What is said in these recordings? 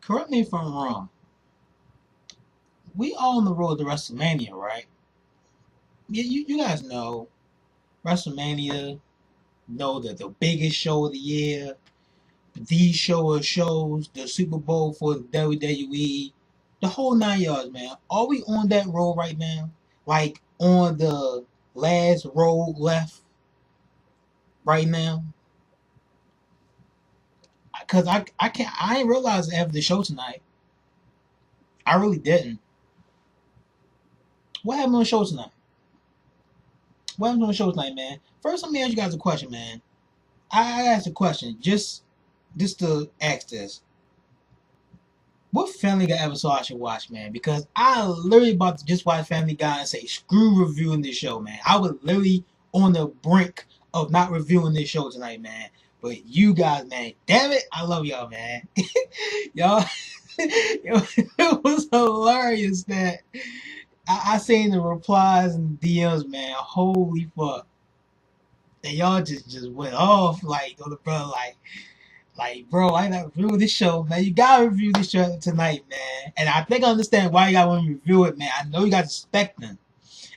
correct me if I'm wrong. We all on the road to WrestleMania, right? Yeah, you guys know WrestleMania. Know that the biggest show of the year, the show of shows, the Super Bowl for the WWE, the whole 9 yards, man. Are we on that road right now? Like on the last road left right now? Cause I can't I ain't realized after the show tonight. I really didn't. What happened on the show tonight? What happened on the show tonight, man? First, let me ask you guys a question, man. I asked a question just to ask this. What Family Guy episode I should watch, man? Because I literally about to just watch Family Guy and say screw reviewing this show, man. I was literally on the brink of not reviewing this show tonight, man. But you guys, man, damn it, I love y'all, man. Y'all, it was hilarious that I seen the replies and DMs, man. Holy fuck. And y'all just went off like on the brother, like, bro, I gotta review this show, man. You gotta review this show tonight, man. And I think I understand why you gotta want to review it, man. I know you guys expecting.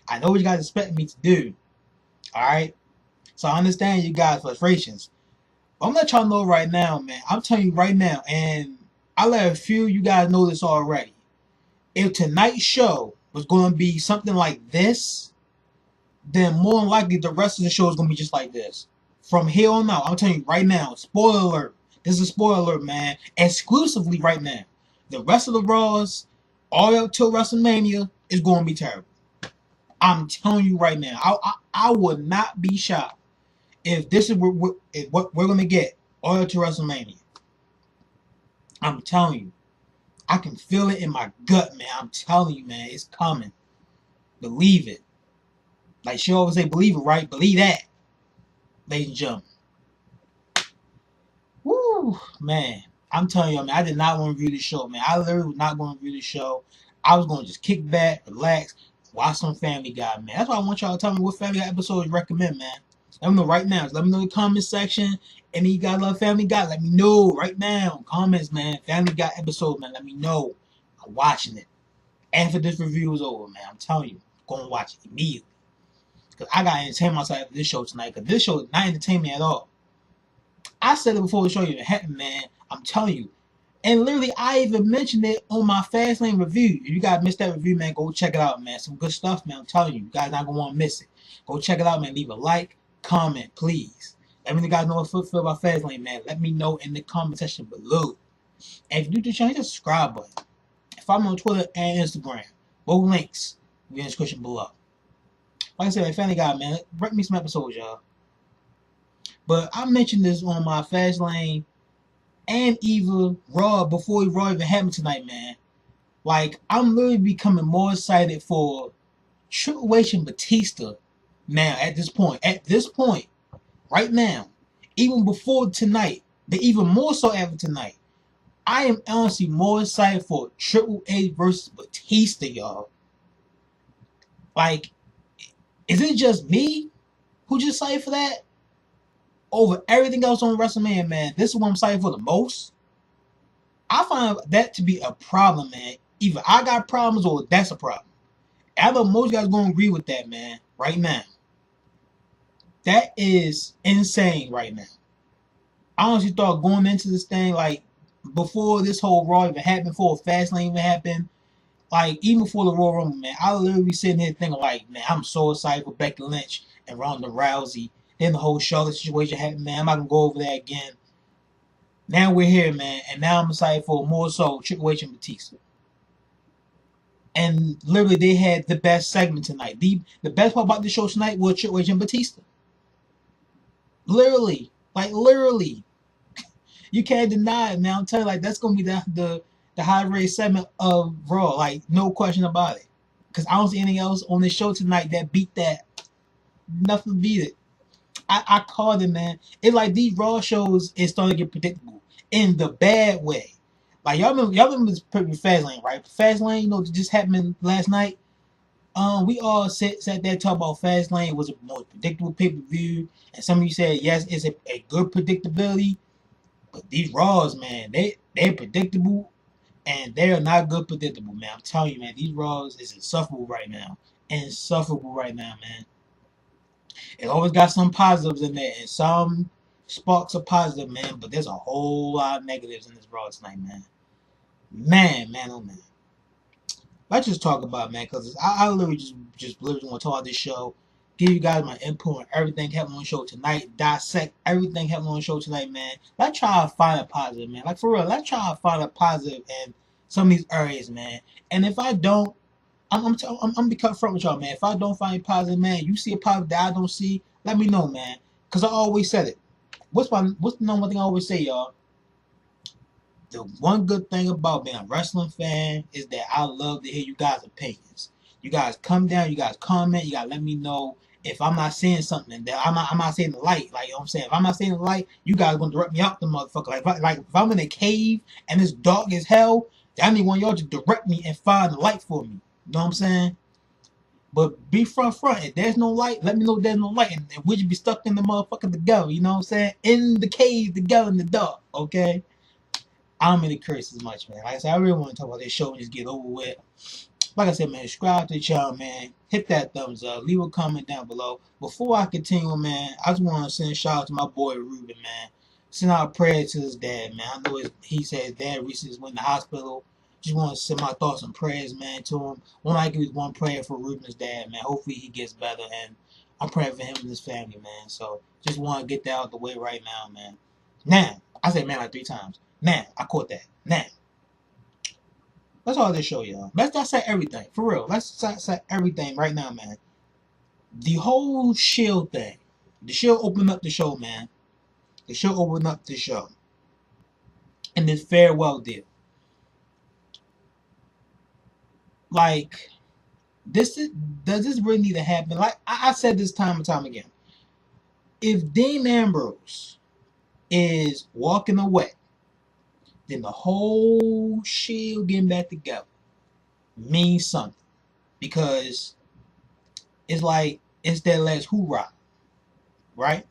I know what you guys expect me to do. Alright? So I understand you guys' frustrations. But I'm gonna let y'all know right now, man. I'm telling you right now, and I let a few of you guys know this already. If tonight's show was gonna be something like this, then more than likely the rest of the show is gonna be just like this. From here on out, I'm telling you right now, spoiler alert. This is a spoiler alert, man. Exclusively right now. The rest of the Raws, all up till WrestleMania, is going to be terrible. I'm telling you right now. I would not be shocked if this is what we're going to get all up to WrestleMania. I'm telling you. I can feel it in my gut, man. I'm telling you, man. It's coming. Believe it. Like she always say, believe it, right? Believe that. Ladies and gentlemen. Woo, man. I'm telling you, man, I did not want to review this show, man. I literally was not going to review this show. I was going to just kick back, relax, watch some Family Guy, man. That's why I want y'all to tell me what Family Guy episodes you recommend, man. Let me know right now. Let me know in the comment section. Any of you guys love Family Guy? Let me know right now. Comments, man. Family Guy episode, man. Let me know. I'm watching it. After this review is over, man. I'm telling you. I'm going to watch it immediately. Because I got to entertain myself after this show tonight. Because this show is not entertainment at all. I said it before the show even happened, man. I'm telling you. And literally, I even mentioned it on my Fastlane review. If you guys missed that review, man, go check it out, man. Some good stuff, man. I'm telling you. You guys not going to want to miss it. Go check it out, man. Leave a like, comment, please. Let me know you guys know what you feel about Fastlane, man. Let me know in the comment section below. And if you're new to the channel, hit the subscribe button. Follow me on Twitter and Instagram. Both links will be in the description below. Like I said, man, Family Guy, man. Rate me some episodes, y'all. But I mentioned this on my Fastlane and even Raw before Raw even happened tonight, man. Like, I'm literally becoming more excited for Triple H and Batista now at this point. At this point, right now, even before tonight, but even more so after tonight, I am honestly more excited for Triple H versus Batista, y'all. Like, is it just me who just excited for that? Over everything else on WrestleMania, man, this is what I'm excited for the most. I find that to be a problem, man. Either I got problems or that's a problem. I know most guys gonna agree with that, man. Right now, that is insane. Right now, I honestly thought going into this thing, like before this whole Raw even happened, before Fastlane even happened, like even before the Royal Rumble, man, I literally be sitting here thinking, like, man, I'm so excited for Becky Lynch and Ronda Rousey. Then the whole Charlotte situation happened, man. I'm not gonna go over that again. Now we're here, man, and now I'm excited for more so Triple H and Batista. And literally, they had the best segment tonight. The best part about the show tonight was Triple H and Batista. Literally, like literally, you can't deny it, man. I'm telling you, like that's gonna be the high rated segment of Raw, like no question about it. Because I don't see anything else on this show tonight that beat that. Nothing beat it. I called it, man. It's like these Raw shows is starting to get predictable in the bad way. Like y'all remember this Fastlane, right? Fastlane, you know, just happened last night. We all sat there talking about Fastlane was a more predictable pay per view, and some of you said yes, it's a good predictability. But these Raws, man, they're predictable. And they are not good predictable, man. I'm telling you, man, these Raws is insufferable right now. Insufferable right now, man. It always got some positives in there and some sparks of positive, man. But there's a whole lot of negatives in this Raw tonight, man. Man, oh man. Let's just talk about it, man, because I literally just literally want to talk about this show, give you guys my input on everything happening on the show tonight, dissect everything happening on the show tonight, man. Let's try to find a positive, man. Like for real, let's try to find a positive in some of these areas, man. And if I don't, I'm gonna be cut front with y'all, man. If I don't find a positive, man, you see a positive that I don't see, let me know, man. Cause I always said it. What's the number one thing I always say, y'all? The one good thing about being a wrestling fan is that I love to hear you guys' opinions. You guys come down, you guys comment, you gotta let me know if I'm not seeing something that I'm not seeing the light. Like you know what I'm saying, if I'm not seeing the light, you guys gonna direct me out the motherfucker. Like if I'm in a cave and it's dark as hell, I need one of y'all to direct me and find the light for me. You know what I'm saying? But be front. If there's no light, let me know there's no light, and we'll just be stuck in the motherfucker together. You know what I'm saying? In the cave together in the dark. Okay. I don't really curse as much, man. Like I said, I really want to talk about this show and just get over with. Like I said, man, subscribe to the channel, man. Hit that thumbs up. Leave a comment down below. Before I continue, man, I just want to send a shout out to my boy Ruben, man. Send out a prayer to his dad, man. I know he said his dad recently went in the hospital. Just want to send my thoughts and prayers, man, to him. Want to give one prayer for Ruben's dad, man. Hopefully he gets better, and I'm praying for him and his family, man. So just want to get that out the way right now, man. Now, I said man like 3 times. Now, I caught that. Now, that's all this show, y'all. Let's dissect everything. For real. Let's dissect everything right now, man. The whole Shield thing. The Shield opened up the show, man. The Shield opened up the show. And this farewell deal. Like, does this really need to happen? Like, I said this time and time again. If Dean Ambrose is walking away, then the whole Shield getting back together means something. Because it's like it's their last hoorah, right?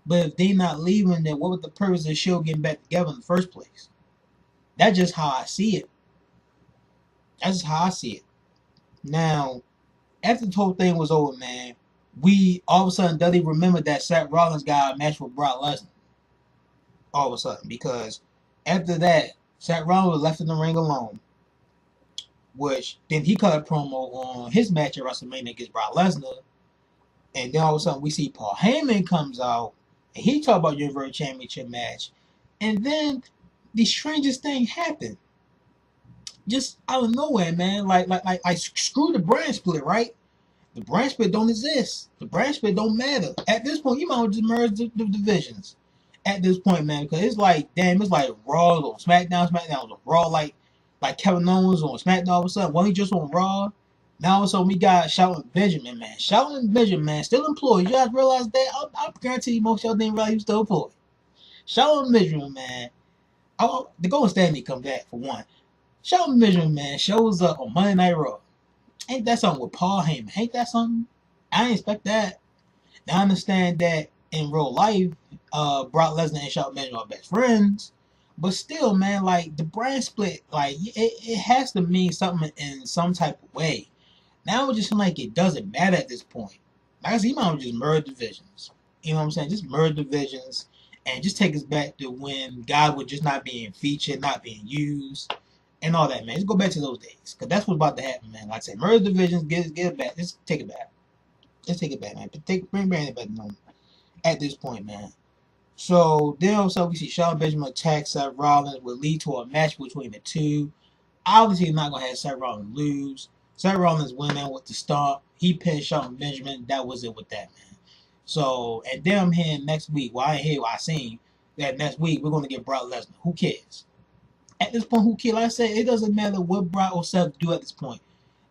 But if they not leaving, then what was the purpose of the show getting back together in the first place? That's just how I see it. That's just how I see it. Now, after the whole thing was over, man, we all of a sudden Dudley remembered that Seth Rollins got a match with Brock Lesnar. All of a sudden, because after that, Seth Rollins was left in the ring alone. Which then he cut a promo on his match at WrestleMania against Brock Lesnar. And then all of a sudden we see Paul Heyman comes out and he talk about Universal Championship match. And then the strangest thing happened. Just out of nowhere, man. Like screw the brand split, right? The brand split don't exist. The brand split don't matter. At this point, you might as well just merge the divisions. At this point, man, because it's like, damn, it's like Raw on SmackDown on Raw, like Kevin Owens on SmackDown all of a sudden. Wasn't he just on Raw? Now all of a sudden we got Shelton Benjamin, man. Shelton Benjamin, man, still employed. You guys realize that? I guarantee you most of y'all didn't realize he was still employed. Shelton Benjamin, man. The Golden Standing come back for one. Shelton Benjamin, man, shows up on Monday Night Raw. Ain't that something with Paul Heyman? Ain't that something? I didn't expect that. Now I understand that in real life, Brock Lesnar and Shelton Benjamin are best friends. But still, man, like the brand split, like it has to mean something in some type of way. Now it just seems like it doesn't matter at this point. Like I said, you might as well just merge divisions. You know what I'm saying? Just merge divisions and just take us back to when God was just not being featured, not being used, and all that, man. Just go back to those days. Because that's what's about to happen, man. Like I said, merge divisions, get it back. Just take it back. Just take it back, man. Bring it back to at this point, man. So then also we see Shelton Benjamin attack Seth Rollins, will lead to a match between the two. Obviously, not gonna have Seth Rollins lose. Seth Rollins win out with the stomp. He pinned Shelton Benjamin. That was it with that, man. So, and then I'm hearing next week. Well, I ain't hear what I seen that next week we're gonna get Brock Lesnar. Who cares? At this point, who cares? Like I said, it doesn't matter what Brock or Seth do at this point.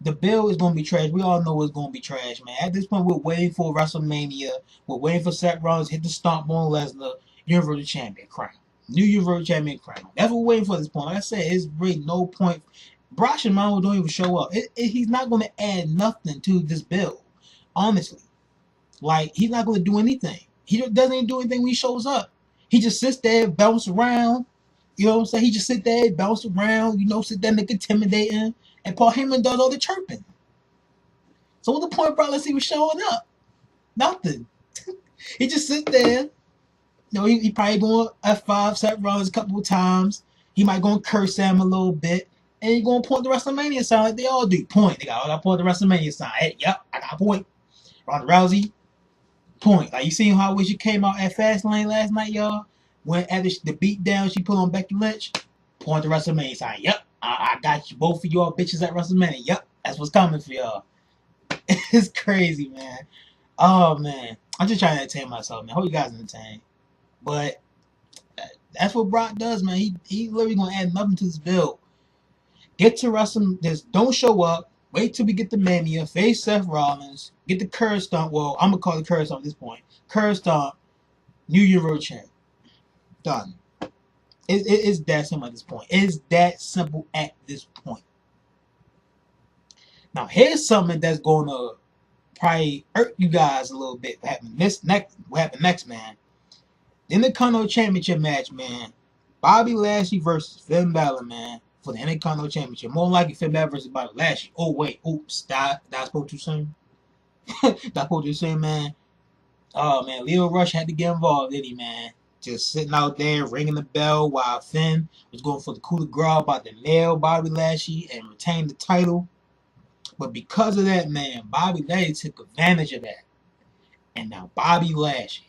The bill is going to be trash. We all know it's going to be trash, man. At this point, we're waiting for WrestleMania. We're waiting for Seth Rollins to hit the stomp on Lesnar, Universal Champion crown. New Universal Champion crown. That's what we're waiting for at this point. Like I said, it's really no point. Brock Shimano don't even show up. He's not going to add nothing to this bill. Honestly. Like, he's not going to do anything. He doesn't even do anything when he shows up. He just sits there, bounce around, You know what I'm saying? He just sit there, bounce around, sit there, nigga intimidating, and Paul Heyman does all the chirping. So what the point Brock Lesnar was showing up? Nothing. He just sit there. He probably going F5 Seth Rollins a couple of times. He might go and curse him a little bit. And he going to point the WrestleMania sign like they all do. Point. They got point the WrestleMania sign. Hey, yep, I got a point. Ronda Rousey, point. Like, you seen how she came out at Fastlane last night, y'all? When after the beat down she put on Becky Lynch, point the WrestleMania sign. Yep, I got you, both of y'all bitches at WrestleMania. Yep, that's what's coming for y'all. It's crazy, man. Oh, man. I'm just trying to entertain myself, man. Hope you guys entertain. But that's what Brock does, man. He literally gonna add nothing to this build. Get to Wrestle, just don't show up. Wait till we get the Mania. Face Seth Rollins. Get the curve stomp. Well, I'm gonna call it curve stomp at this point. Curve stomp. New Euro champ. Done. It's that simple at this point. It's that simple at this point. Now here's something that's gonna probably hurt you guys a little bit. What happened next, man? The Intercontinental Championship match, man. Bobby Lashley versus Finn Balor, man, for the Intercontinental Championship. More likely Finn Balor versus Bobby Lashley. Oh, wait. Oops. That I spoke too soon? That I spoke too soon, man? Oh, man. Leo Rush had to get involved, didn't he, man? Just sitting out there ringing the bell while Finn was going for the coup de grace about to nail Bobby Lashley and retain the title. But because of that, man, Bobby Lashley took advantage of that. And now Bobby Lashley,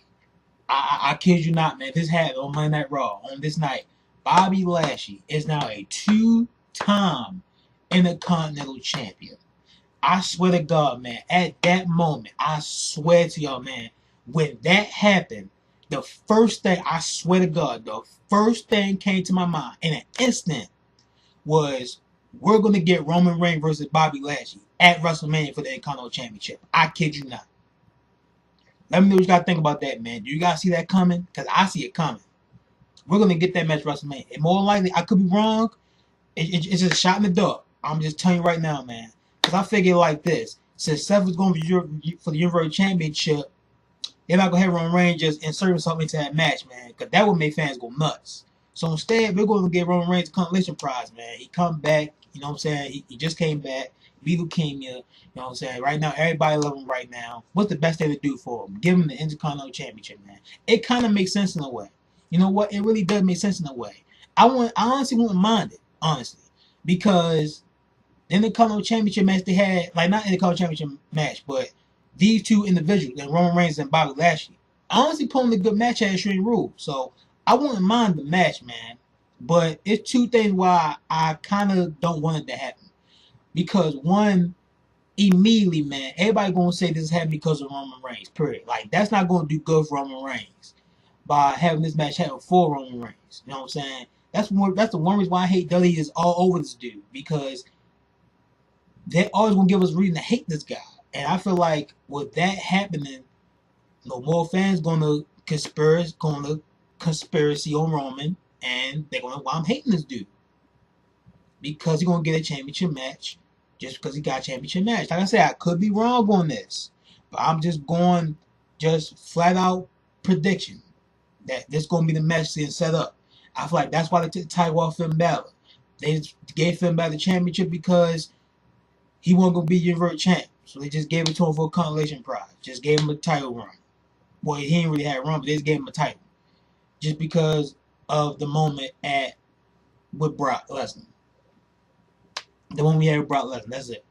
I kid you not, man. This happened on Monday Night Raw on this night. Bobby Lashley is now a 2-time Intercontinental Champion. I swear to God, man. At that moment, I swear to y'all, man. When that happened, the first thing, I swear to God, the first thing came to my mind in an instant was, we're going to get Roman Reigns versus Bobby Lashley at WrestleMania for the Intercontinental Championship. I kid you not. Let me know what you guys think about that, man. Do you guys see that coming? Because I see it coming. We're going to get that match WrestleMania. And more likely, I could be wrong. It's just a shot in the dark. I'm just telling you right now, man. Because I figure like this. Since Seth was going for the Universal Championship, they're not going to have Roman Reigns just insert something into that match, man. Because that would make fans go nuts. So instead, we're going to give Roman Reigns a consolation prize, man. He come back. You know what I'm saying? He just came back. Beat leukemia. You know what I'm saying? Right now, everybody love him right now. What's the best thing to do for him? Give him the Intercontinental Championship, man. It kind of makes sense in a way. You know what? It really does make sense in a way. I honestly wouldn't mind it, honestly. Because in the Intercontinental Championship match they had, like not in the Intercontinental Championship match, but these two individuals, and Roman Reigns and Bobby Lashley, honestly pulling a good match at Extreme Rules. So I wouldn't mind the match, man. But it's two things why I kind of don't want it to happen. Because one, immediately, man, everybody gonna say this happened because of Roman Reigns. Period. Like that's not gonna do good for Roman Reigns by having this match happen for Roman Reigns. You know what I'm saying? That's the one reason why I hate WWE is all over this dude, because they're always gonna give us reason to hate this guy. And I feel like with that happening, no more fans gonna conspiracy on Roman, and they're gonna why I'm hating this dude. Because he's gonna get a championship match just because he got a championship match. Like I said, I could be wrong on this, but I'm just going flat out prediction that this is gonna be the match being set up. I feel like that's why they took the title off Finn Balor. They just gave Finn Balor the championship because he wasn't gonna be Universal champ, so they just gave it to him for a consolation prize. Just gave him a title run. Well, he didn't really have a run, but they just gave him a title just because of the moment with Brock Lesnar. The one we had with Brock Lesnar. That's it.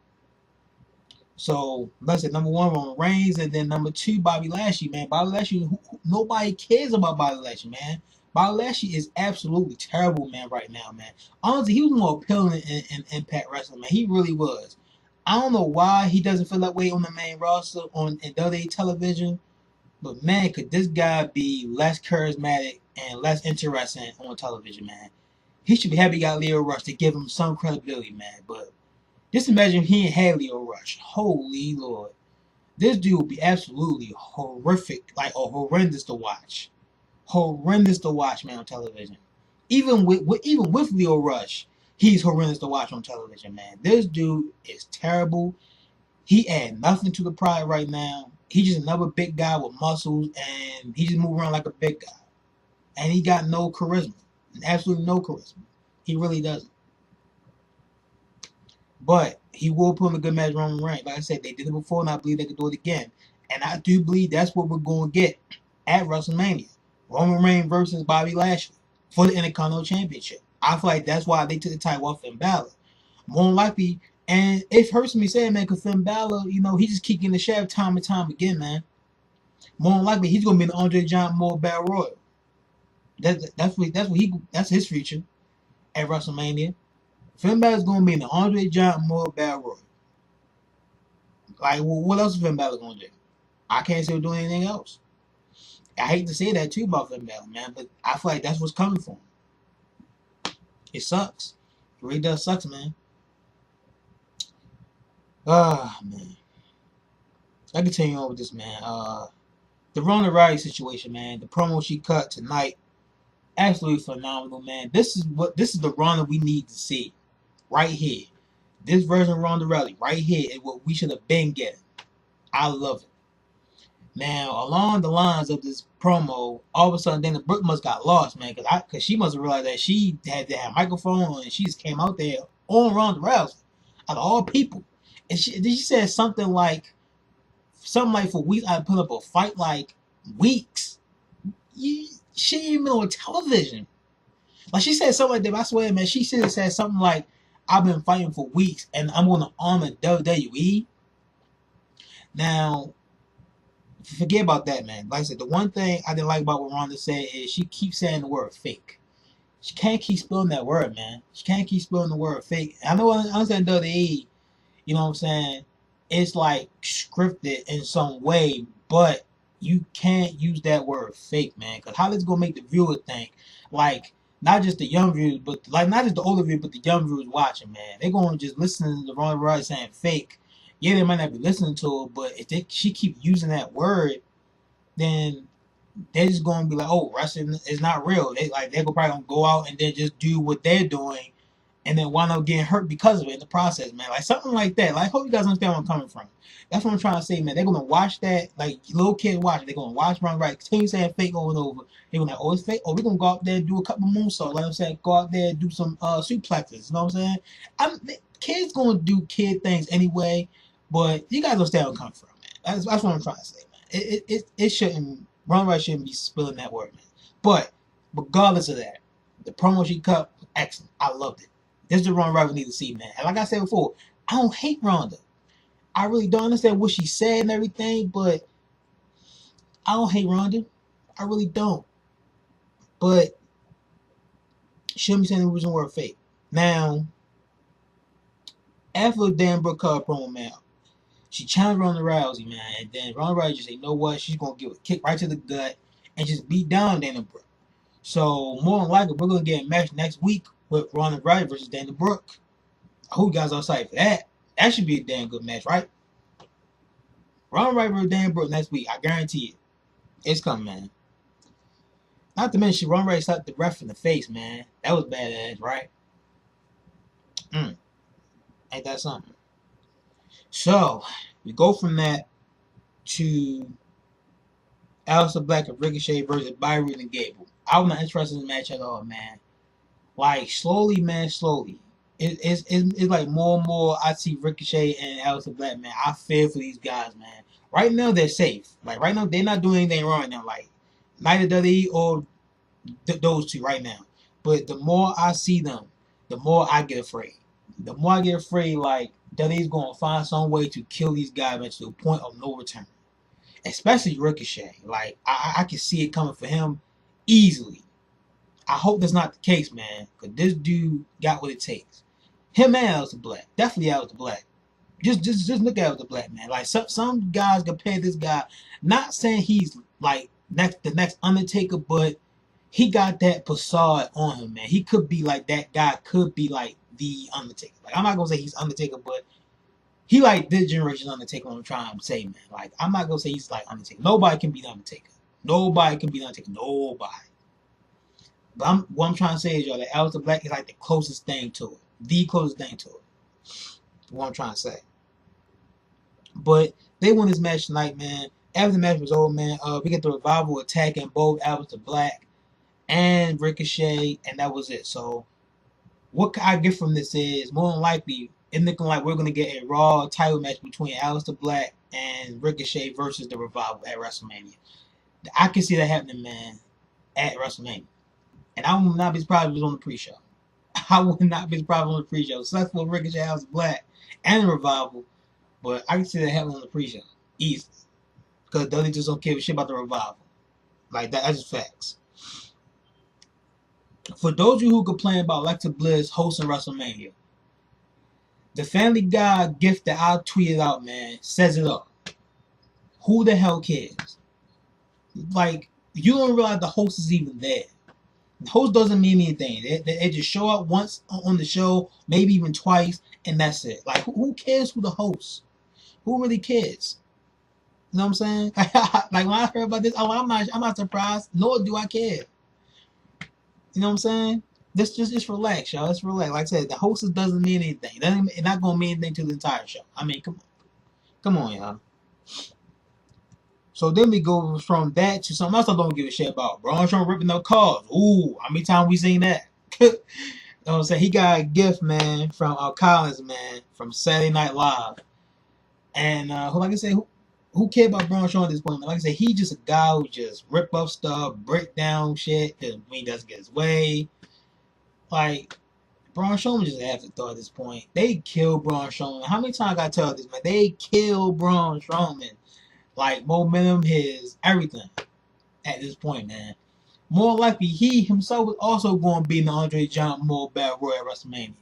So, like I said, number one, Roman Reigns, and then number two, Bobby Lashley, man. Bobby Lashley, nobody cares about Bobby Lashley, man. Bobby Lashley is absolutely terrible, man, right now, man. Honestly, he was more appealing in Impact Wrestling, man. He really was. I don't know why he doesn't feel that way on the main roster in WWE television, but, man, could this guy be less charismatic and less interesting on television, man? He should be happy he got Leo Rush to give him some credibility, man. But just imagine if he ain't had Leo Rush. Holy Lord. This dude would be absolutely horrific, like horrendous to watch. Horrendous to watch, man, on television. Even with Leo Rush, he's horrendous to watch on television, man. This dude is terrible. He add nothing to the product right now. He's just another big guy with muscles, and he just move around like a big guy. And he got no charisma. Absolutely no charisma. He really doesn't. But he will put in a good match with Roman Reigns. Like I said, they did it before, and I believe they could do it again. And I do believe that's what we're going to get at WrestleMania. Roman Reigns versus Bobby Lashley for the Intercontinental Championship. I feel like that's why they took the title off Finn Balor. More likely, and it hurts me saying, man, because Finn Balor, he just keep getting the shaft time and time again, man. More likely, he's going to be in the Andre Giant Memorial Battle Royal. That's his future at WrestleMania. Finn Balor's going to be in the Andre Giant Memorial Battle Royal. Like, well, what else is Finn Balor going to do? I can't see him doing anything else. I hate to say that too about Finn Balor, man, but I feel like that's what's coming for him. It sucks. It really does suck, man. Man. I continue on with this, man. The Ronda Rousey situation, man. The promo she cut tonight, absolutely phenomenal, man. This is the Ronda we need to see, right here. This version of Ronda Rousey, right here, is what we should have been getting. I love it. Now, along the lines of this promo, all of a sudden, Dana Brooke must got lost, man, because she must have realized that she had to have a microphone and she just came out there on Ronda Rousey, out of all people, and she said something like for weeks. I put up a fight like weeks. She ain't even on television. Like she said something like that. But I swear, man, she should have said something like, "I've been fighting for weeks and I'm on the arm of WWE." Now, forget about that, man. Like I said, the one thing I didn't like about what Ronda said is she keeps saying the word fake. She can't keep spelling that word, man. She can't keep spelling the word fake. I know I understand WWE, you know what I'm saying? It's like scripted in some way, but you can't use that word fake, man. Because how this gonna make the viewer think, like, not just the young viewers, but like not just the older viewers, but the young viewers watching, man. They're gonna just listen to the Ronda Rousey saying fake. Yeah, they might not be listening to her, but if she keep using that word, then they're just gonna be like, oh, wrestling is not real. They're probably gonna go out and then just do what they're doing and then wind up getting hurt because of it in the process, man. Like something like that. Like, I hope you guys understand where I'm coming from. That's what I'm trying to say, man. They're gonna watch that, like little kids watch it. They're gonna watch Ron Wright continue saying fake over and over. They're gonna like, oh, it's fake. Oh, we're gonna go out there and do a couple moonsaults. Like I'm saying, go out there and do some suplexes. You know what I'm saying? Kids gonna do kid things anyway, but you guys understand where I'm coming from, man. That's what I'm trying to say, man. It shouldn't. Ron Wright shouldn't be spilling that word, man. But regardless of that, the promo she cut, excellent. I loved it. This is the Ronda Rousey we need to see, man. And like I said before, I don't hate Ronda. I really don't understand what she said and everything, but I don't hate Ronda. I really don't. But she shouldn't be saying the original word fake. Now, after Dan Brooke cut promo, man, she challenged Ronda Rousey, man, and then Ronda Rousey just said, you know what? She's gonna give a kick right to the gut and just beat down Dana Brooke. So more than likely, we're gonna get a match next week with Ronda Rousey versus Dana Brooke. I hope you guys are excited for that. That should be a damn good match, right? Ronda Rousey versus Dana Brooke next week. I guarantee it. It's coming, man. Not to mention, Ronda Rousey slapped the ref in the face, man. That was badass, right? Ain't that something? So, we go from that to Aleister Black and Ricochet versus Byron and Gable. I was not interested in the match at all, man. Like, slowly, man, slowly. It's like more and more I see Ricochet and Aleister Black, man. I fear for these guys, man. Right now, they're safe. Like, right now, they're not doing anything wrong right now. Like, neither WWE or those two right now. But the more I see them, the more I get afraid. The more I get afraid, like, WWE's going to find some way to kill these guys, man, to the point of no return. Especially Ricochet. Like, I can see it coming for him easily. I hope that's not the case, man. Because this dude got what it takes. Him and Aleister Black. Definitely Aleister Black. Just look at Aleister Black, man. Like, some guys compare this guy. Not saying he's, like, the next Undertaker, but he got that facade on him, man. He could be like that guy. Could be like the Undertaker. Like, I'm not going to say he's Undertaker, but he like this generation Undertaker. What I'm trying to say, man. Like, I'm not gonna say he's like Undertaker. Nobody can be the Undertaker. Nobody can be the Undertaker. Nobody. But what I'm trying to say is, y'all, that Aleister Black is like the closest thing to it. The closest thing to it. What I'm trying to say. But they won this match tonight, man. After the match was over, man, we get the Revival attacking both Aleister Black. and Ricochet, and that was it. So what I get from this is more than likely it's looking like we're gonna get a Raw title match between Aleister Black and Ricochet versus the Revival at WrestleMania. I can see that happening, man, at WrestleMania, and I would not be surprised if it was on the pre-show. I would not be surprised on the pre-show. Successful Ricochet, Aleister Black, and the Revival, but I can see that happening on the pre-show easy because WWE just don't give a shit about the Revival. Like that's just facts. For those of you who complain about Alexa Bliss hosting WrestleMania, the Family Guy gift that I tweeted out, man, says it all. Who the hell cares? Like, you don't realize the host is even there. The host doesn't mean anything. They just show up once on the show, maybe even twice, and that's it. Like, who cares who the host? Who really cares? You know what I'm saying? Like when I heard about this, I'm not surprised. Nor do I care. You know what I'm saying? Just relax, y'all. Let's relax. Like I said, the hostess doesn't mean anything. It's not gonna mean anything to the entire show. I mean, come on, y'all. So then we go from that to something else I don't give a shit about. Braun Strowman ripping up cars. Ooh, how many times we seen that? You know what I'm saying? He got a gift, man, from Collins, man, from Saturday Night Live. And like I said, who cares about Braun Strowman at this point, man? Like I said, he just a guy who just rip up stuff, break down shit when he doesn't get his way. Like, Braun Strowman just an afterthought at this point. They killed Braun Strowman. How many times I gotta tell this, man? They killed Braun Strowman. Like, momentum, his everything at this point, man. More likely, he himself was also going to be in the Andre Giant Memorial Battle Royal at WrestleMania.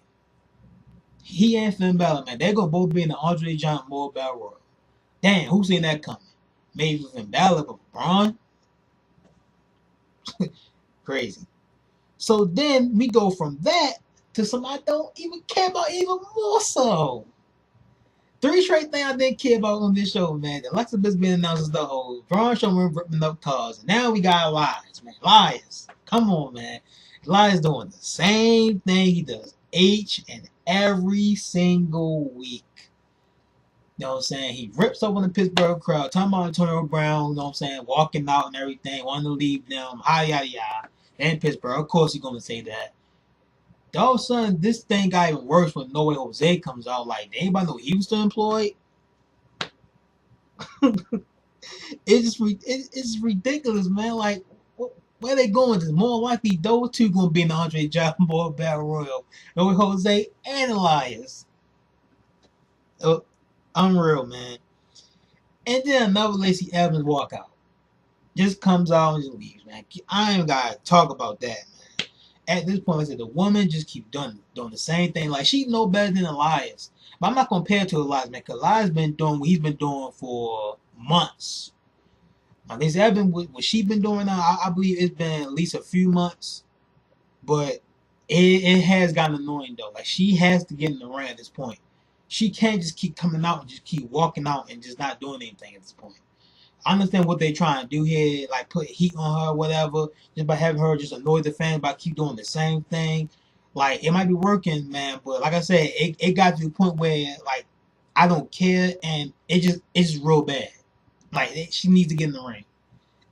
He and Finn Balor, man, they're going to both be in the Andre Giant Memorial Battle Royal. Damn, who seen that coming? Maybe Finn Balor, but Braun? Crazy. So then we go from that to something I don't even care about even more so. 3 straight things I didn't care about on this show, man. Alexa Bliss being announced as the host. Braun Strowman ripping up cars. And now we got Elias, man. Elias. Come on, man. Elias doing the same thing he does each and every single week. You know what I'm saying? He rips up on the Pittsburgh crowd. Talking about Antonio Brown, you know what I'm saying? Walking out and everything. Wanting to leave them. Yada, yada. And Pittsburgh. Of course he's going to say that. All of a sudden, this thing got even worse when No Way Jose comes out. Like, did anybody know he was still employed? It's ridiculous, man. Like, where are they going? It's more likely those two going to be in the Andre Giant Memorial Battle Royal. No Way Jose and Elias. Unreal, man. And then another Lacey Evans walkout. Just comes out and just leaves, man. I ain't got to talk about that, man. At this point, like I said, the woman just keep doing the same thing. Like, she no better than Elias. But I'm not compared to Elias, man, because Elias been doing what he's been doing for months. Lacey Evans, what she been doing now, I believe it's been at least a few months. But it has gotten annoying, though. Like, she has to get in the ring at this point. She can't just keep coming out and just keep walking out and just not doing anything at this point. I understand what they're trying to do here, like put heat on her, whatever, just by having her just annoy the fans by keep doing the same thing. Like, it might be working, man, but like I said, it got to the point where, like, I don't care, and it's just real bad. Like, she needs to get in the ring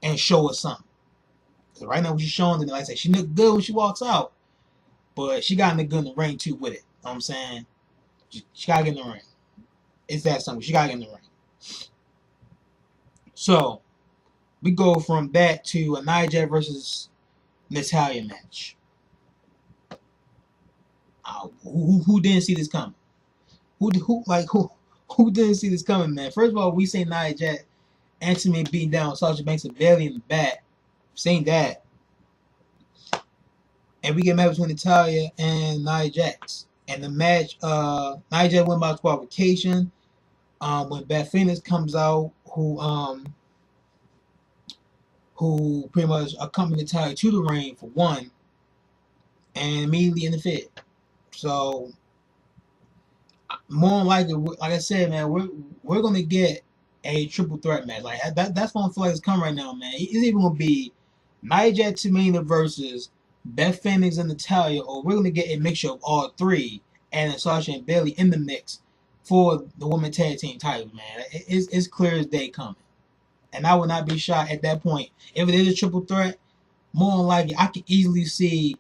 and show us something. Because right now, what she's showing, like I said, she look good when she walks out, but she got to look good in the ring, too, with it. You know what I'm saying? She got to get in the ring. It's that simple. She got to get in the ring. So, we go from that to a Nia Jax versus Natalya match. Who didn't see this coming? Who didn't see this coming, man? First of all, we say Nia Jax actually beating down Sasha Banks and Bayley in the back. Saying that. And we get a match between Natalya and Nia Jax. And the match, Nia Jax won by disqualification. When Beth Phoenix comes out, who pretty much accompanied Natalya to the ring for one, and immediately interfered. So, more likely, like I said, man, we're gonna get a triple threat match. Like that's what I feel like it's coming right now, man. It's even gonna be Nia Jax Tamina versus Beth Phoenix and Natalya, or we're gonna get a mixture of all three, and Sasha and Bayley in the mix for the women tag team titles, man. It's clear as day coming. And I would not be shocked at that point. If it is a triple threat, more than likely, I can easily see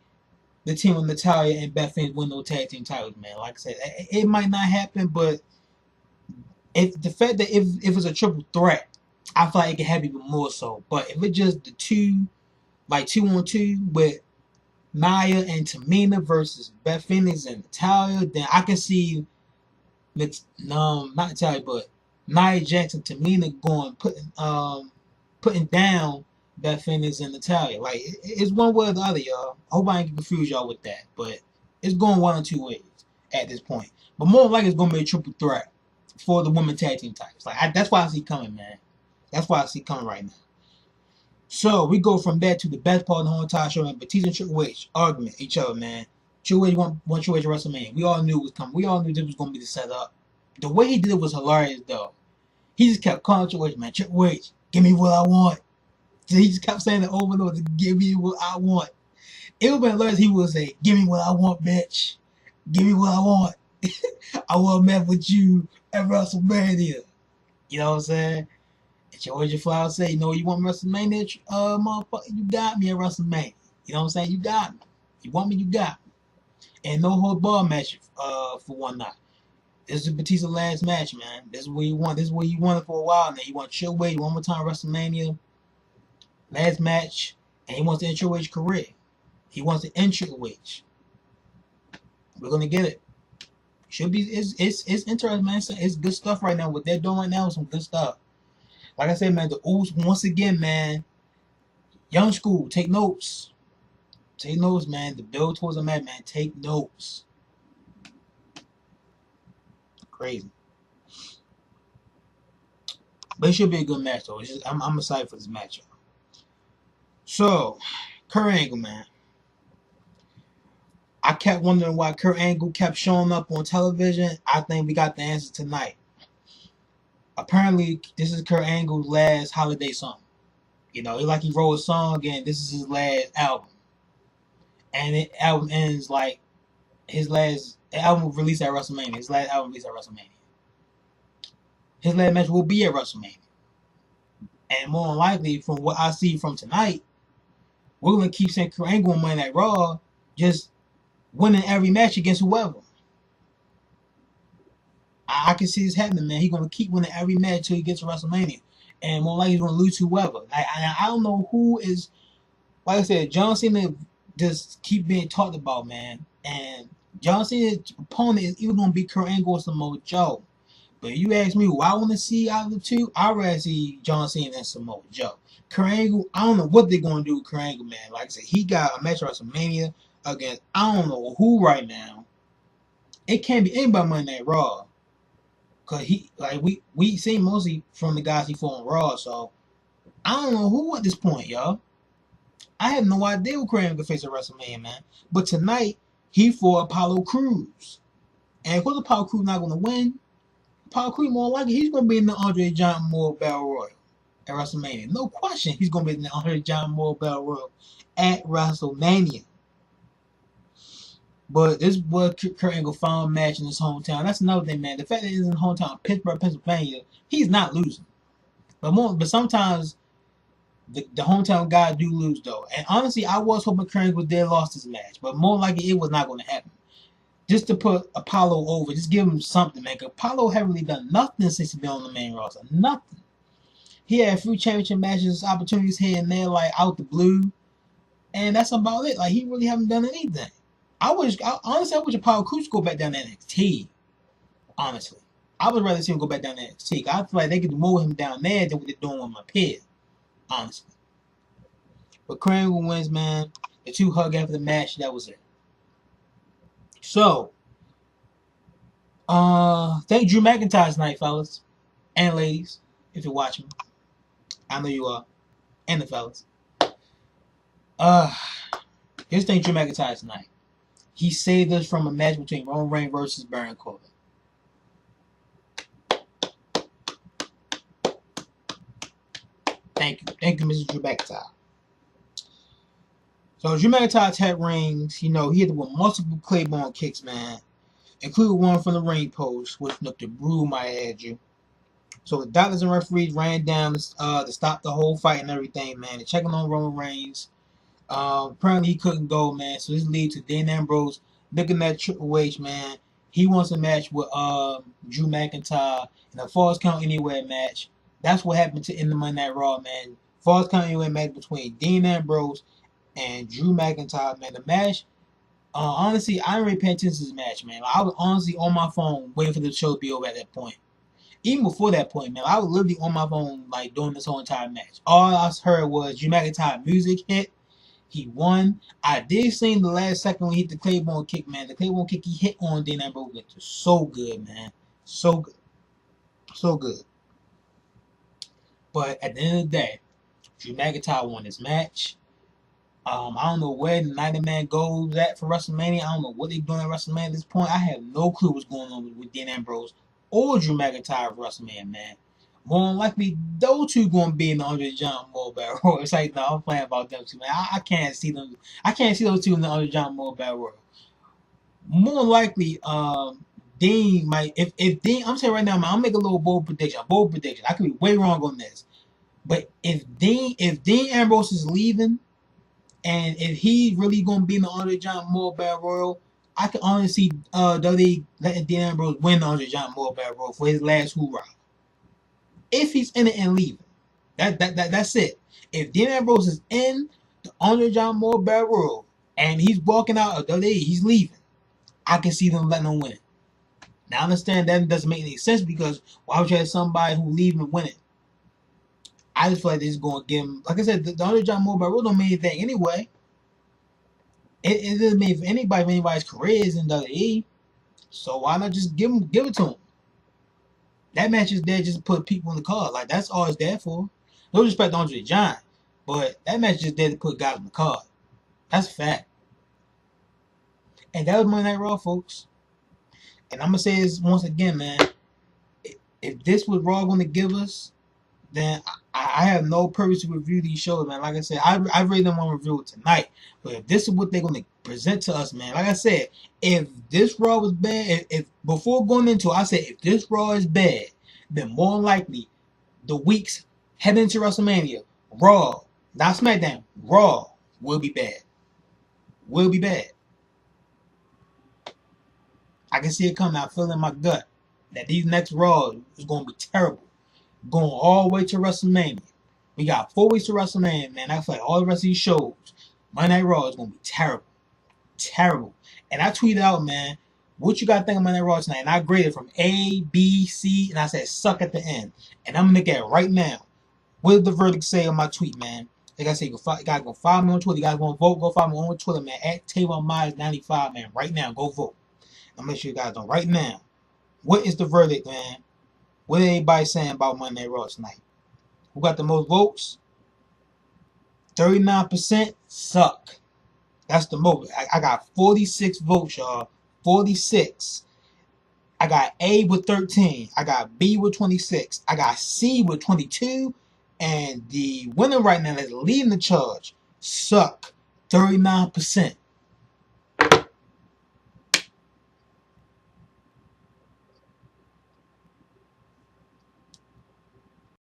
the team with Natalya and Beth Phoenix win those tag team titles, man. Like I said, it might not happen, but if the fact that if it's a triple threat, I feel like it can happen even more so. But if it's just the two, like 2-on-2 with Nia and Tamina versus Beth Phoenix and Natalya, then I can see not Natalya, but Nia Jackson, Tamina putting down Beth Phoenix and Natalya. Like it's one way or the other, y'all. I hope I ain't confuse y'all with that, but it's going one or two ways at this point. But more likely it's gonna be a triple threat for the women tag team titles. Like that's why I see coming, man. That's why I see coming right now. So we go from there to the best part of the whole entire show, man. Batista and Triple H argument each other, man. Triple H won Triple H WrestleMania. We all knew it was coming. We all knew this was gonna be the setup. The way he did it was hilarious, though. He just kept calling Triple H, man. Triple H, give me what I want. So he just kept saying it over and over. Give me what I want. It would have been hilarious. He would say, "Give me what I want, bitch. Give me what I want. I want to mess with you at WrestleMania." You know what I'm saying? And Georgia Flowers say, "You know you want WrestleMania, motherfucker? You got me at WrestleMania. You know what I'm saying? You got me. You want me? You got me." And no hold bar match for one night. This is Batista's last match, man. This is what you want. This is what you wanted for a while now. You want Triple H one more time WrestleMania. Last match. And he wants to end Triple H's career. He wants to end Triple H. We're gonna get it. Should be it's interesting, man. It's good stuff right now. What they're doing right now is some good stuff. Like I said, man, the Usos once again, man. Young school, take notes. Take notes, man. The build towards a match, man. Take notes. Crazy. But it should be a good match, though. I'm excited for this matchup. So, Kurt Angle, man. I kept wondering why Kurt Angle kept showing up on television. I think we got the answer tonight. Apparently, this is Kurt Angle's last holiday song. You know, it's like he wrote a song and this is his last album. And the album ends like his last album released at WrestleMania. His last album released at WrestleMania. His last match will be at WrestleMania. And more than likely, from what I see from tonight, we're going to keep saying Kurt Angle on Monday Night Raw, just winning every match against whoever. I can see this happening, man. He's going to keep winning every match until he gets to WrestleMania. And more likely he's going to lose to whoever. I don't know who is, like I said, John Cena just keep being talked about, man. And John Cena's opponent is either going to be Kurt Angle or Samoa Joe. But if you ask me who I want to see out of the two, I'd rather see John Cena and Samoa Joe. Kurt Angle, I don't know what they're going to do with Kurt Angle, man. Like I said, he got a match at WrestleMania against I don't know who right now. It can't be anybody Monday Night Raw. Cause he like we seen mostly from the guys he fought on Raw, so I don't know who at this point, y'all. I have no idea who Kurt Angle could face at WrestleMania, man. But tonight he fought Apollo Crews, and of course Apollo Crews not gonna win. Apollo Crews more likely he's gonna be in the Andre Giant Memorial Battle Royal at WrestleMania. No question, he's gonna be in the Andre Giant Memorial Battle Royal at WrestleMania. But this was Kurt Angle final match in his hometown. That's another thing, man. The fact that he's in his hometown, Pittsburgh, Pennsylvania, he's not losing. But sometimes the hometown guys do lose, though. And honestly, I was hoping Kurt Angle did lost his match, but more likely it was not going to happen. Just to put Apollo over, just give him something, man. Apollo haven't really done nothing since he's been on the main roster. Nothing. He had a few championship matches, opportunities here and there, like out the blue, and that's about it. Like he really haven't done anything. Honestly, I wish Apollo Crews go back down to NXT. Honestly, I would rather see him go back down to NXT. I feel like they could do more with him down there than what they're doing with him up here. Honestly, but Kurt Angle wins, man. The two hug after the match. That was it. So, thank Drew McIntyre tonight, fellas and ladies, if you're watching. I know you are, and the fellas. Here's thank Drew McIntyre tonight. He saved us from a match between Roman Reigns versus Baron Corbin. Thank you, Mr. Drew McIntyre. So Drew McIntyre attacked Reigns. You know, he hit with multiple Claymore kicks, man, including one from the ring post, which looked to brew my head, you. So the doctors and referees ran down to stop the whole fight and everything, man. They're checking on Roman Reigns. Apparently he couldn't go, man. So this leads to Dean Ambrose looking at Triple H, man. He wants a match with Drew McIntyre in a Falls Count Anywhere match. That's what happened to in the Monday Night Raw, man. Falls Count Anywhere match between Dean Ambrose and Drew McIntyre, man. The match, honestly, I didn't really pay attention to this match, man. I was honestly on my phone waiting for the show to be over at that point. Even before that point, man, I was literally on my phone like during this whole entire match. All I heard was Drew McIntyre music hit. He won. I did see the last second when he hit the Claymore kick, man. The Claymore kick he hit on Dean Ambrose was so good, man. So good. So good. But at the end of the day, Drew McIntyre won this match. I don't know where the Nightmare goes at for WrestleMania. I don't know what they're doing at WrestleMania at this point. I have no clue what's going on with Dean Ambrose or Drew McIntyre for WrestleMania, man. More than likely, those two going to be in the Andre John Moore Battle Royal. It's like, no, I'm playing about them two, man. I can't see them. I can't see those two in the Andre John Moore Battle Royal. More likely, Dean might. If Dean, I'm saying right now, man, I'll make a little bold prediction. I could be way wrong on this, but if Dean Ambrose is leaving, and if he's really gonna be in the Andre John Moore Battle Royal, I can honestly see WWE letting Dean Ambrose win the Andre John Moore Battle Royal for his last hoorah. If he's in it and leaving, that's it. If Dean Ambrose is in the Andre John Moore Battle Royal and he's walking out of WWE, he's leaving, I can see them letting him win. Now I understand that doesn't make any sense because why would you have somebody who leave and win it? I just feel like this is going to give him, like I said, the Andre John Moore Battle Royal don't mean anything anyway. It doesn't mean if anybody's career is in WWE. So why not just give it to him? That match is there just to put people in the card. Like that's all it's there for. No respect to Andre Giant, but that match is just there to put guys in the card. That's a fact. And that was Monday Night Raw, folks. And I'm gonna say this once again, man. If this was Raw gonna give us, then I have no purpose to review these shows, man. Like I said, I really don't want to review it tonight. But if this is what they're going to present to us, man, like I said, if this Raw was bad, if before going into it, I said if this Raw is bad, then more than likely the weeks heading into WrestleMania, Raw, not SmackDown, Raw will be bad. Will be bad. I can see it coming. I feel in my gut that these next Raw is going to be terrible. Going all the way to WrestleMania. We got 4 weeks to WrestleMania, man. I feel like all the rest of these shows, Monday Night Raw is going to be terrible. Terrible. And I tweeted out, man, what you got to think of Monday Night Raw tonight? And I graded from A, B, C, and I said suck at the end. And I'm going to look at it right now. What did the verdict say on my tweet, man? Like I said, you guys go follow me on Twitter. You guys want to vote? Go follow me on Twitter, man. At TayvonMyers95, man. Right now, go vote. I'll make sure you guys know right now. What is the verdict, man? What is anybody saying about Monday Night Raw tonight? Who got the most votes? 39% suck. That's the most. I got 46 votes, y'all. 46. I got A with 13. I got B with 26. I got C with 22. And the winner right now that's leading the charge, suck. 39%.